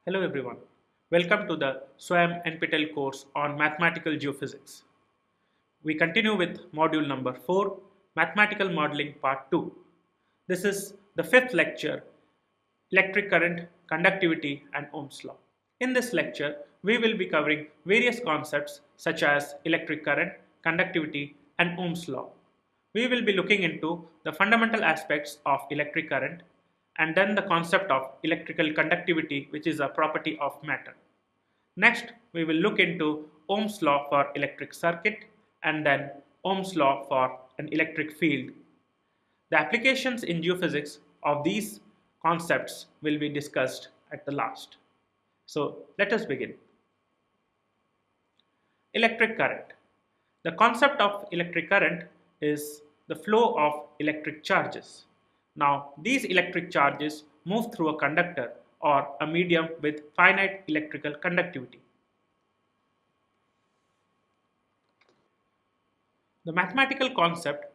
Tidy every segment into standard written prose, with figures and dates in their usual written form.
Hello everyone. Welcome to the SWAYAM NPTEL course on Mathematical Geophysics. We continue with module number 4, Mathematical Modeling Part 2. This is the fifth lecture, Electric Current, Conductivity and Ohm's Law. In this lecture, we will be covering various concepts such as electric current, conductivity and Ohm's Law. We will be looking into the fundamental aspects of electric current and then the concept of electrical conductivity, which is a property of matter. Next, we will look into Ohm's law for electric circuit and then Ohm's law for an electric field. The applications in geophysics of these concepts will be discussed at the last. So let us begin. Electric current. The concept of electric current is the flow of electric charges. Now, these electric charges move through a conductor or a medium with finite electrical conductivity. The mathematical concept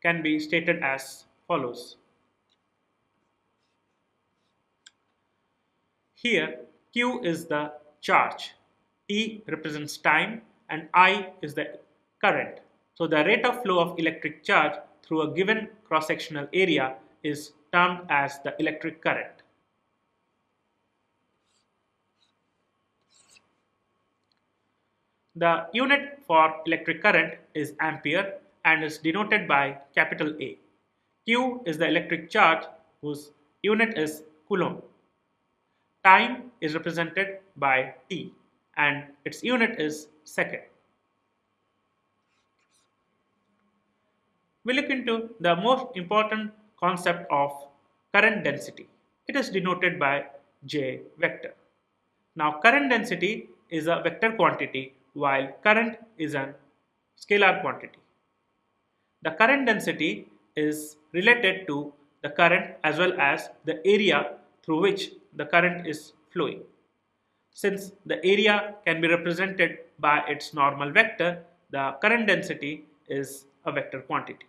can be stated as follows. Here, Q is the charge, T represents time, and I is the current. So, the rate of flow of electric charge through a given cross-sectional area is termed as the electric current. The unit for electric current is ampere and is denoted by capital A. Q is the electric charge whose unit is coulomb. Time is represented by T and its unit is second. We look into the most important concept of current density. It is denoted by J vector. Now current density is a vector quantity while current is a scalar quantity. The current density is related to the current as well as the area through which the current is flowing. Since the area can be represented by its normal vector, the current density is a vector quantity.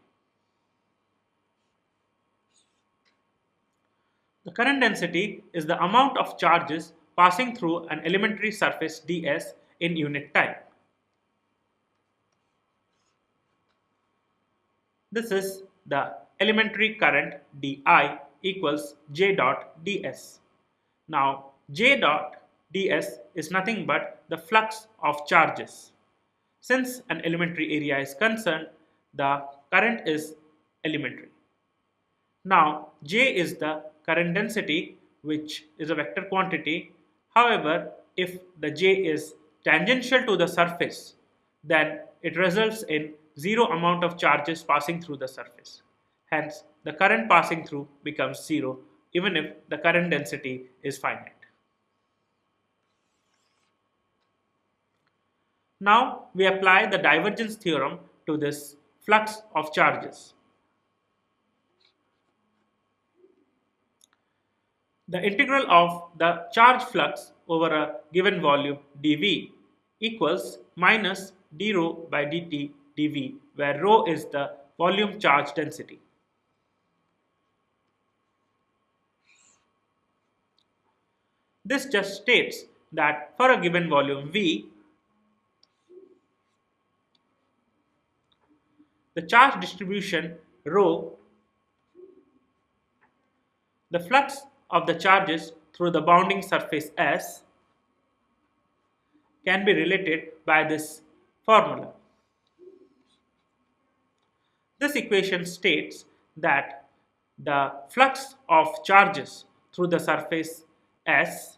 The current density is the amount of charges passing through an elementary surface ds in unit time. This is the elementary current di equals j dot ds. Now j dot ds is nothing but the flux of charges. Since an elementary area is concerned, the current is elementary. Now J is the current density, which is a vector quantity. However, if the J is tangential to the surface, then it results in zero amount of charges passing through the surface. Hence, the current passing through becomes zero even if the current density is finite. Now we apply the divergence theorem to this flux of charges. The integral of the charge flux over a given volume dV equals minus d rho by dt dV, where rho is the volume charge density. This just states that for a given volume V, the charge distribution rho, the flux of the charges through the bounding surface S can be related by this formula. This equation states that the flux of charges through the surface S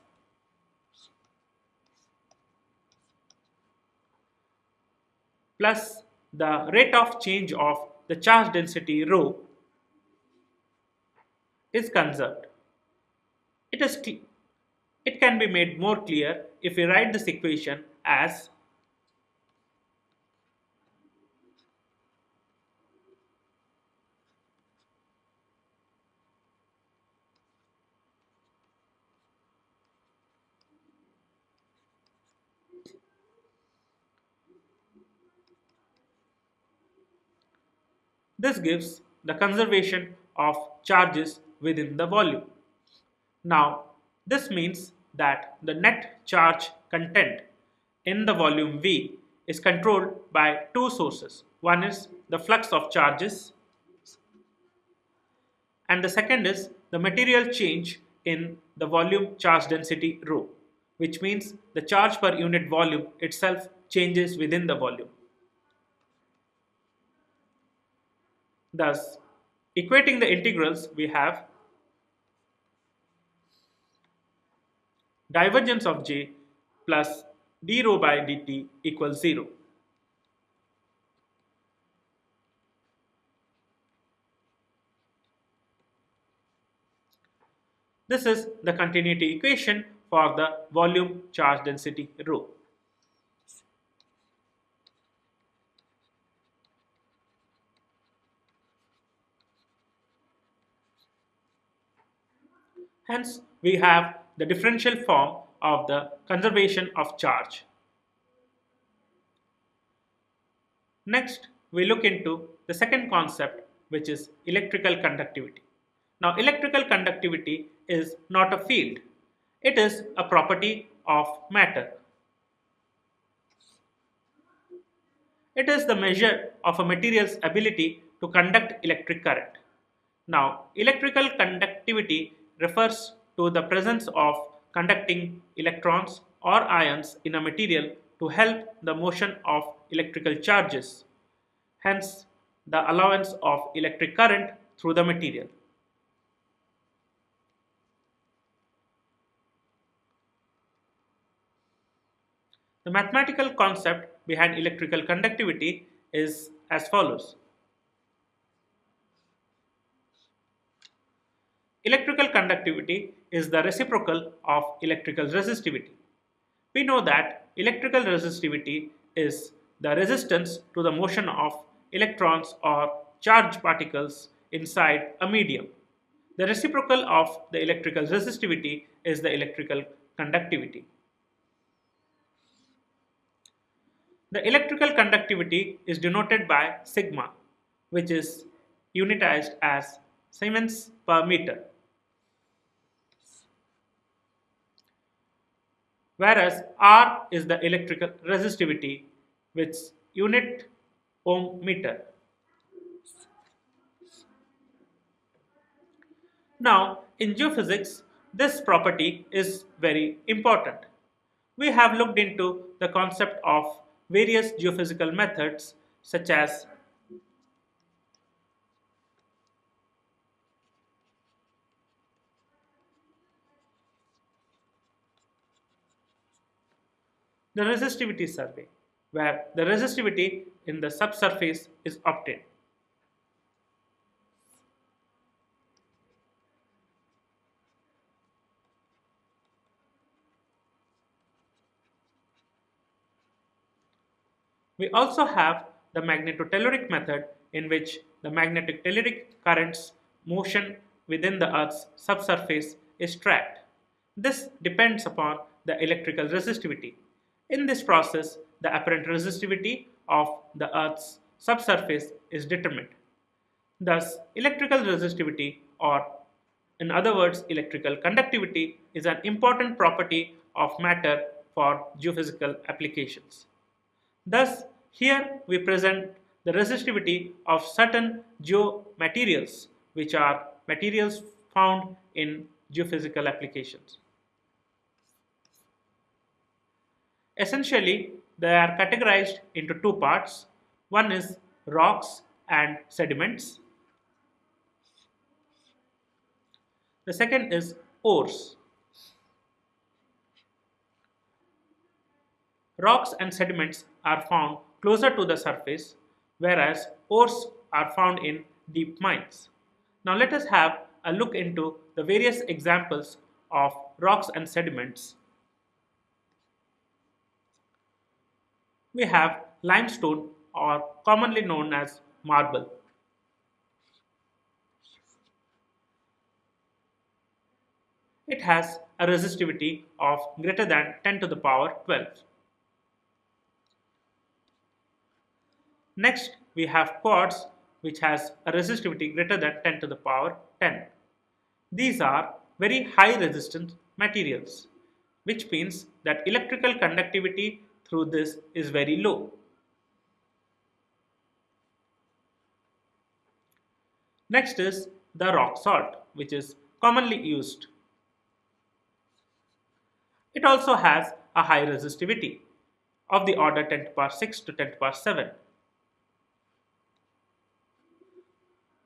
plus the rate of change of the charge density rho is conserved. It can be made more clear if we write this equation as this gives the conservation of charges within the volume. Now, this means that the net charge content in the volume V is controlled by two sources. One is the flux of charges, and the second is the material change in the volume charge density rho, which means the charge per unit volume itself changes within the volume. Thus, equating the integrals, we have divergence of J plus d rho by dt equals 0. This is the continuity equation for the volume charge density rho. Hence, we have the differential form of the conservation of charge. Next, we look into the second concept, which is electrical conductivity. Now, electrical conductivity is not a field, it is a property of matter. It is the measure of a material's ability to conduct electric current. Now, electrical conductivity refers to the presence of conducting electrons or ions in a material to help the motion of electrical charges, hence the allowance of electric current through the material. The mathematical concept behind electrical conductivity is as follows. Electrical conductivity is the reciprocal of electrical resistivity. We know that electrical resistivity is the resistance to the motion of electrons or charged particles inside a medium. The reciprocal of the electrical resistivity is the electrical conductivity. The electrical conductivity is denoted by sigma, which is unitized as Siemens per meter, whereas R is the electrical resistivity, which unit ohm meter. Now, in geophysics, this property is very important. We have looked into the concept of various geophysical methods such as the resistivity survey, where the resistivity in the subsurface is obtained. We also have the magnetotelluric method, in which the magnetic telluric current's motion within the Earth's subsurface is tracked. This depends upon the electrical resistivity. In this process, the apparent resistivity of the Earth's subsurface is determined. Thus, electrical resistivity, or in other words, electrical conductivity, is an important property of matter for geophysical applications. Thus, here we present the resistivity of certain geomaterials, which are materials found in geophysical applications. Essentially, they are categorized into two parts. One is rocks and sediments. The second is ores. Rocks and sediments are found closer to the surface, whereas ores are found in deep mines. Now let us have a look into the various examples of rocks and sediments. We have limestone, or commonly known as marble. It has a resistivity of greater than 10 to the power 12. Next, we have quartz, which has a resistivity greater than 10 to the power 10. These are very high resistance materials. which means that electrical conductivity through this is very low. Next is the rock salt, which is commonly used. It also has a high resistivity of the order 10 to the power 6 to 10 to the power 7.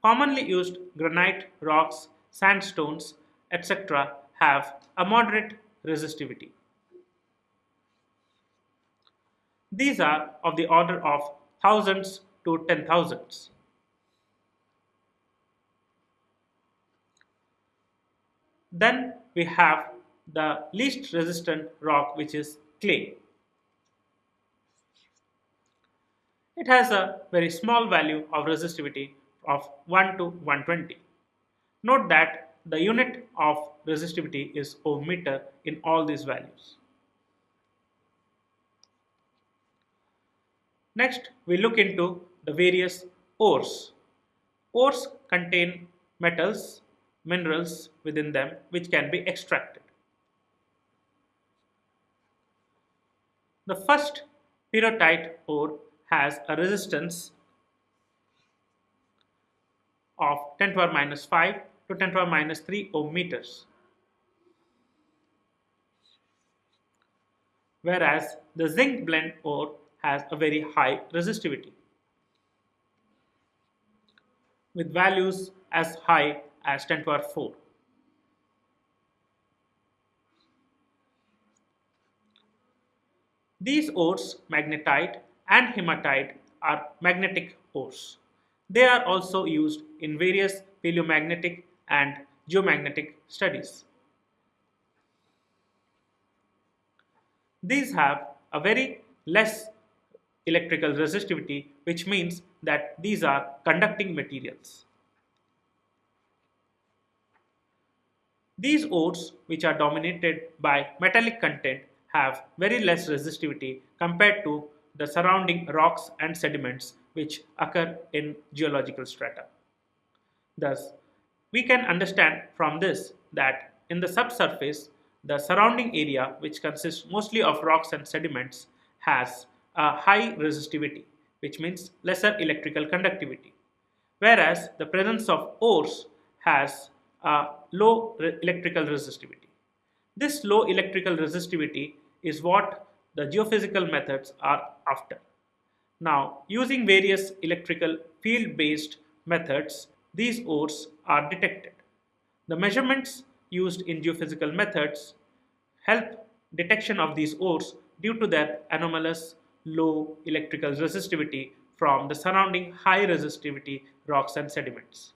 Commonly used granite, rocks, sandstones, etc. have a moderate resistivity. These are of the order of thousands to 10,000s. Then we have the least resistant rock, which is clay. It has a very small value of resistivity of 1 to 120. Note that the unit of resistivity is ohm meter in all these values. Next, we look into the various ores. Ores contain metals, minerals within them which can be extracted. The first pyrrhotite ore has a resistance of 10 to the power minus 5 to 10 to the power minus 3 ohm meters. Whereas the zinc blende ore has a very high resistivity with values as high as 10 to the power 4. These ores, magnetite and hematite, are magnetic ores. They are also used in various paleomagnetic and geomagnetic studies. These have a very less electrical resistivity, which means that these are conducting materials. These ores, which are dominated by metallic content, have very less resistivity compared to the surrounding rocks and sediments which occur in geological strata. Thus, we can understand from this that in the subsurface, the surrounding area, which consists mostly of rocks and sediments, has a high resistivity, which means lesser electrical conductivity, whereas the presence of ores has a low electrical resistivity. This low electrical resistivity is what the geophysical methods are after. Now, using various electrical field-based methods, these ores are detected. The measurements used in geophysical methods help detection of these ores due to their anomalous low electrical resistivity from the surrounding high resistivity rocks and sediments.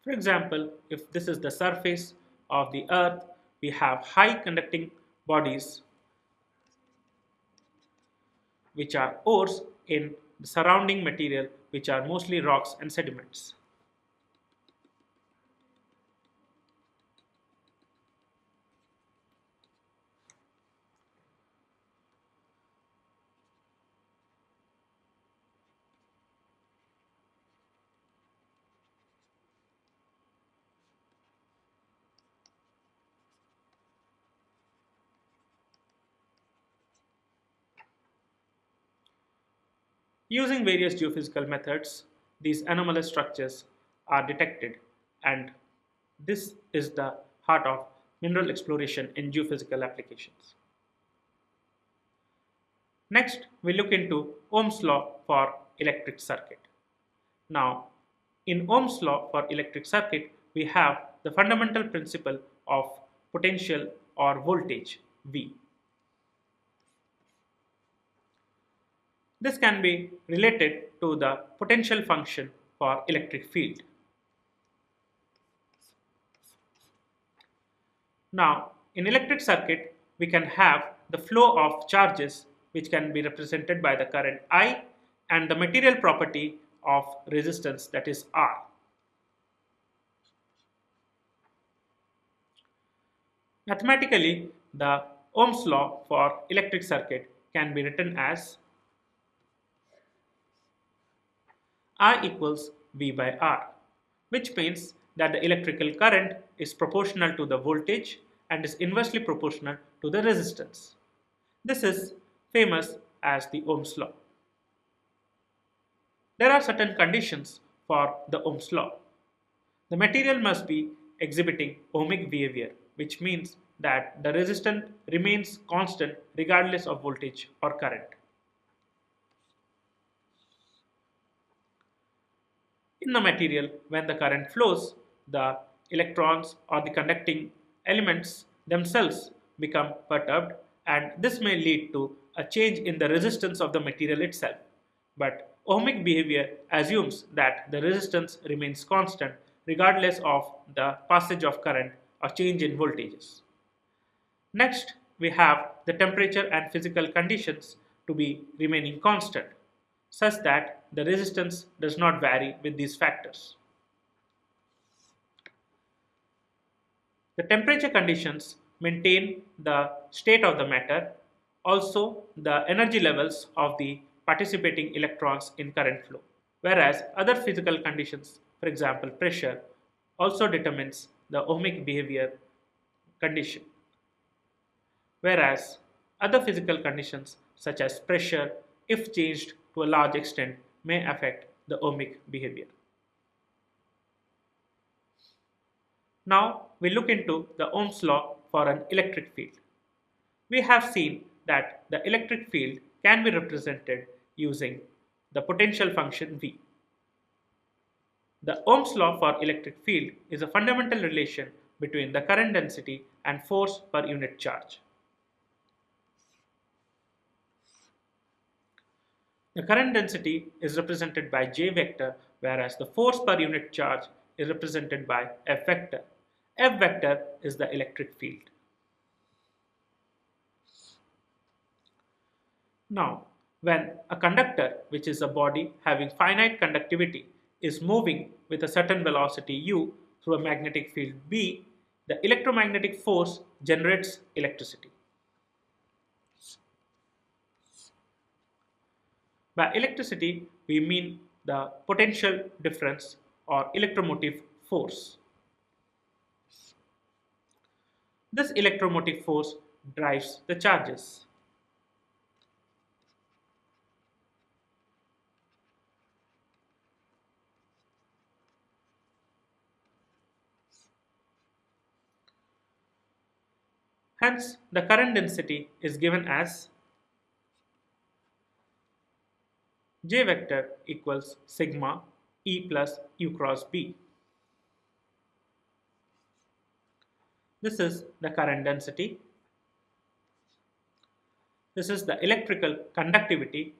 For example, if this is the surface of the earth, we have high conducting bodies which are ores in the surrounding material, which are mostly rocks and sediments. Using various geophysical methods, these anomalous structures are detected, and this is the heart of mineral exploration in geophysical applications. Next, we look into Ohm's law for electric circuit. Now, in Ohm's law for electric circuit, we have the fundamental principle of potential or voltage V. This can be related to the potential function for electric field. Now, in electric circuit, we can have the flow of charges which can be represented by the current I, and the material property of resistance, that is R. Mathematically, the Ohm's law for electric circuit can be written as I equals V by R, which means that the electrical current is proportional to the voltage and is inversely proportional to the resistance. This is famous as the Ohm's law. There are certain conditions for the Ohm's law. The material must be exhibiting ohmic behavior, which means that the resistance remains constant regardless of voltage or current. In the material, when the current flows, the electrons or the conducting elements themselves become perturbed, and this may lead to a change in the resistance of the material itself. But ohmic behavior assumes that the resistance remains constant regardless of the passage of current or change in voltages. Next, we have the temperature and physical conditions to be remaining constant, such that the resistance does not vary with these factors. The temperature conditions maintain the state of the matter, also the energy levels of the participating electrons in current flow, whereas other physical conditions, for example pressure, also determines the ohmic behavior condition, whereas other physical conditions such as pressure, if changed to a large extent, may affect the ohmic behavior. Now we look into the Ohm's law for an electric field. We have seen that the electric field can be represented using the potential function V. The Ohm's law for electric field is a fundamental relation between the current density and force per unit charge. The current density is represented by J vector, whereas the force per unit charge is represented by F vector. F vector is the electric field. Now, when a conductor, which is a body having finite conductivity, is moving with a certain velocity u through a magnetic field B, the electromagnetic force generates electricity. By electricity, we mean the potential difference or electromotive force. This electromotive force drives the charges. Hence, the current density is given as J vector equals sigma E plus U cross B. This is the current density. This is the electrical conductivity.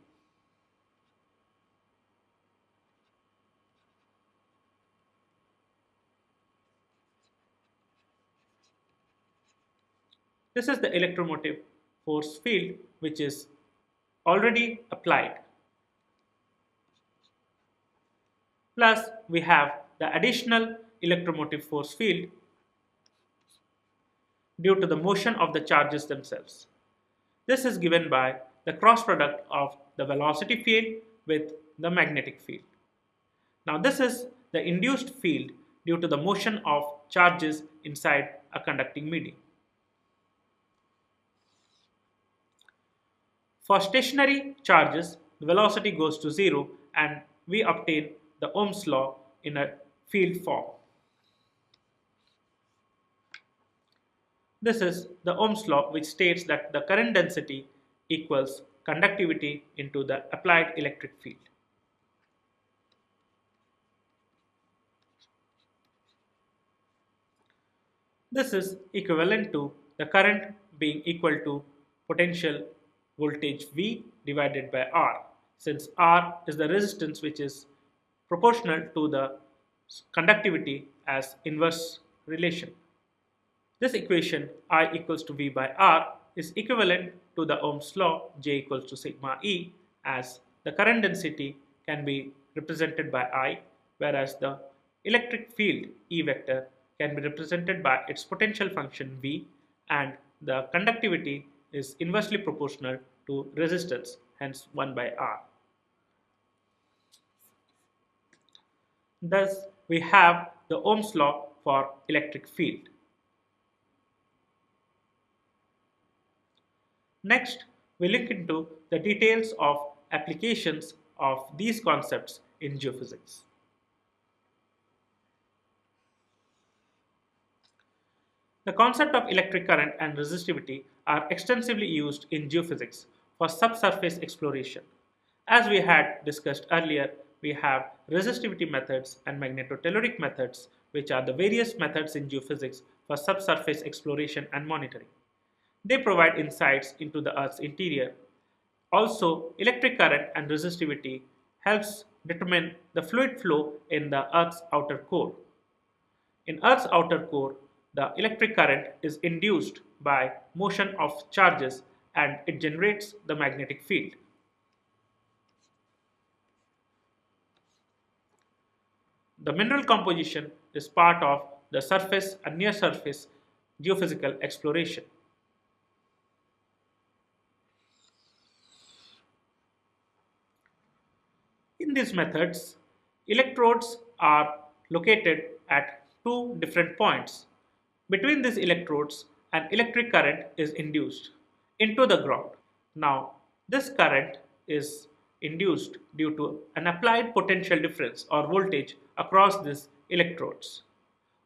This is the electromotive force field which is already applied. Plus, we have the additional electromotive force field due to the motion of the charges themselves. This is given by the cross product of the velocity field with the magnetic field. Now, this is the induced field due to the motion of charges inside a conducting medium. For stationary charges, the velocity goes to 0 and we obtain the Ohm's law in a field form. This is the Ohm's law, which states that the current density equals conductivity into the applied electric field. This is equivalent to the current being equal to potential voltage V divided by R, since R is the resistance which is proportional to the conductivity as inverse relation. This equation I equals to V by R is equivalent to the Ohm's law J equals to sigma E, as the current density can be represented by I, whereas the electric field E vector can be represented by its potential function V, and the conductivity is inversely proportional to resistance, hence 1 by R. Thus, we have the Ohm's law for electric field. Next, we look into the details of applications of these concepts in geophysics. The concept of electric current and resistivity are extensively used in geophysics for subsurface exploration. As we had discussed earlier, we have resistivity methods and magnetotelluric methods, which are the various methods in geophysics for subsurface exploration and monitoring. They provide insights into the Earth's interior. Also, electric current and resistivity helps determine the fluid flow in the Earth's outer core. In Earth's outer core, the electric current is induced by motion of charges and it generates the magnetic field. The mineral composition is part of the surface and near surface geophysical exploration. In these methods, electrodes are located at two different points. Between these electrodes, an electric current is induced into the ground. Now, this current is induced due to an applied potential difference or voltage across these electrodes.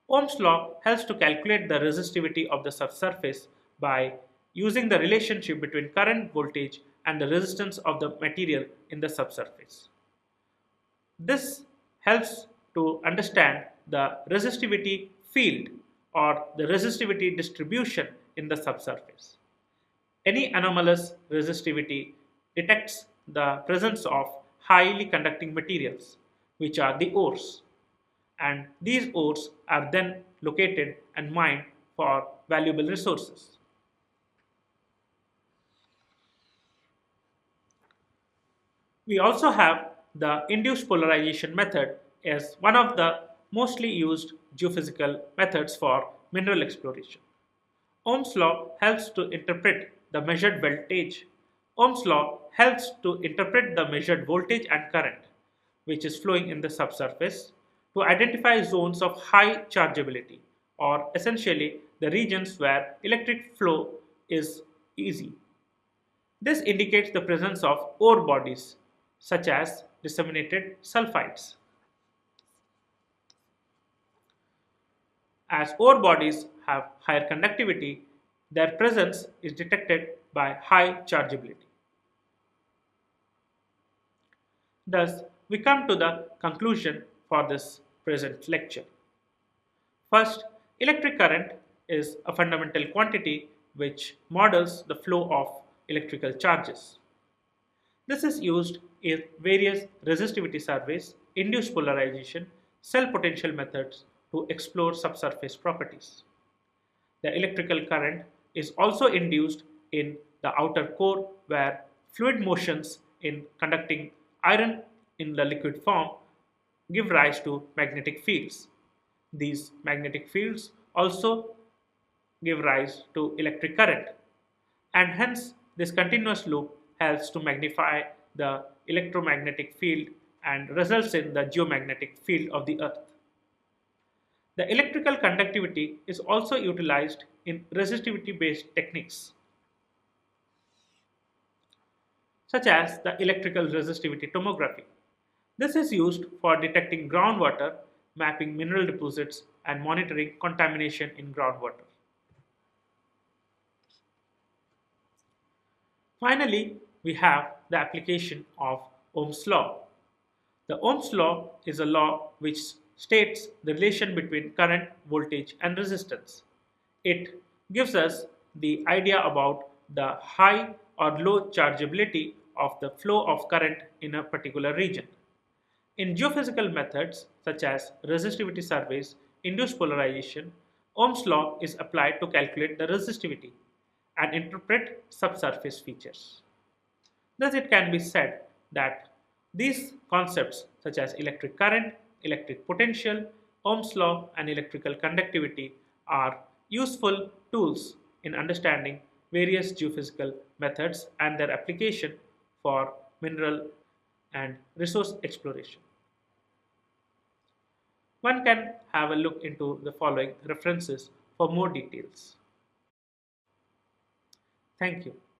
Ohm's law helps to calculate the resistivity of the subsurface by using the relationship between current, voltage, and the resistance of the material in the subsurface. This helps to understand the resistivity field or the resistivity distribution in the subsurface. Any anomalous resistivity detects the presence of highly conducting materials, which are the ores, and these ores are then located and mined for valuable resources. We also have the induced polarization method as one of the mostly used geophysical methods for mineral exploration. Ohm's law helps to interpret the measured voltage. Ohm's law helps to interpret the measured voltage and current which is flowing in the subsurface to identify zones of high chargeability, or essentially the regions where electric flow is easy. This indicates the presence of ore bodies such as disseminated sulfides. As ore bodies have higher conductivity, their presence is detected by high chargeability. Thus, we come to the conclusion for this present lecture. First, electric current is a fundamental quantity which models the flow of electrical charges. This is used in various resistivity surveys, induced polarization, cell potential methods to explore subsurface properties. The electrical current is also induced in the outer core where fluid motions in conducting iron in the liquid form give rise to magnetic fields. These magnetic fields also give rise to electric current, and hence this continuous loop helps to magnify the electromagnetic field and results in the geomagnetic field of the earth. The electrical conductivity is also utilized in resistivity based techniques such as the electrical resistivity tomography. This is used for detecting groundwater, mapping mineral deposits, and monitoring contamination in groundwater. Finally, we have the application of Ohm's law. The Ohm's law is a law which states the relation between current, voltage, and resistance. It gives us the idea about the high or low chargeability of the flow of current in a particular region. In geophysical methods such as resistivity surveys, induced polarization, Ohm's law is applied to calculate the resistivity, and interpret subsurface features. Thus, it can be said that these concepts, such as electric current, electric potential, Ohm's law, and electrical conductivity, are useful tools in understanding various geophysical methods and their application for mineral and resource exploration. One can have a look into the following references for more details. Thank you.